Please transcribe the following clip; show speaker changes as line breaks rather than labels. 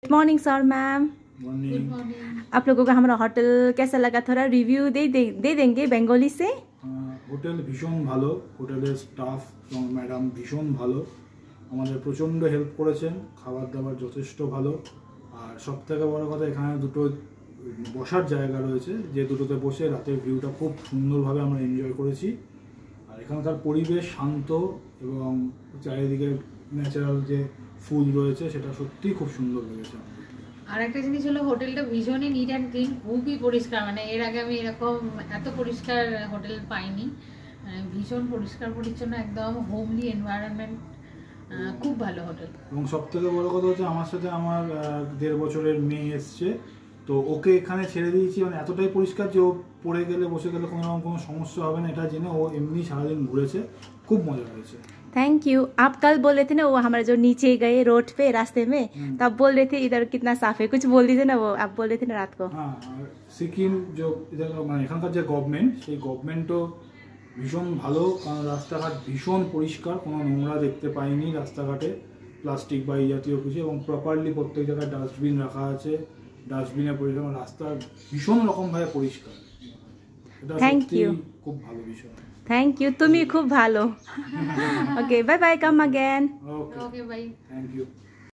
Good morning sir ma'am.
Morning.
आप लोगों को हमारा होटल कैसा लगा थोड़ा रिव्यू दे देंगे बेंगोली से।
হোটেল ভীষণ ভালো, হোটেলের স্টাফ এবং ম্যাডাম ভীষণ ভালো, আমাদের প্রচণ্ড হেল্প করেছেন, খাবার দাবার যথেষ্ট ভালো। আর সব থেকে বড় কথা এখানে দুটো বসার জায়গা রয়েছে, যে দুটোতে বসে রাতের ভিউটা খুব সুন্দরভাবে আমরা এনজয় করেছি। আর এখানকার পরিবেশ শান্ত এবং চারিদিকে ন্যাচারাল যে ফুল রয়েছে সেটা সত্যিই খুব সুন্দর লেগেছে আমাদের।
আর একটা জিনিস হলো হোটেলটা ভীষণই নিট অ্যান্ড ক্লিন, খুবই পরিষ্কার। মানে এর আগে আমি এরকম এত পরিষ্কার হোটেল পাইনি। ভীষণ পরিষ্কার পরিচ্ছন্ন, একদম হোমলি এনভায়রনমেন্ট, খুব ভালো হোটেল।
এবং সব থেকে বড় কথা হচ্ছে আমার সাথে আমার 1.5 বছরের মেয়ে এসছে, তো ওকে এখানে ছেড়ে দিয়েছি। মানে এতটাই পরিষ্কার যে ও পড়ে গেলে বসে গেলে কোনো সমস্যা হবে না, এটা জেনে ও এমনি সারাদিন ঘুরেছে, খুব মজা হয়েছে।
Thank you. आप कल बोल रहे थे ना वो हमारे जो नीचे गए रोड पे रास्ते में, तब बोल रहे थे इधर कितना साफ है, कुछ बोल दीजिए ना, वो आप बोल रहे थे ना रात को।
हाँ, সিকিম যে মানে এখানকার যে গভর্নমেন্ট, সেই গভর্নমেন্টও ভীষণ ভালো, কারণ রাস্তাঘাট ভীষণ পরিষ্কার, কোনো নোংরা দেখতে পাইনি রাস্তাঘাটে, প্লাস্টিক বা এই জাতীয় কিছু, এবং প্রপারলি প্রত্যেক জায়গায় ডাস্টবিন রাখা আছে, ডাস্টবিনে পরিষ্কার, রাস্তা ভীষণ রকমভাবে পরিষ্কার। এটা সত্যি খুব ভালো বিষয়।
थैंक यू, तुम ही खूब भालो। Okay bye bye, come again.
Okay bye, thank you.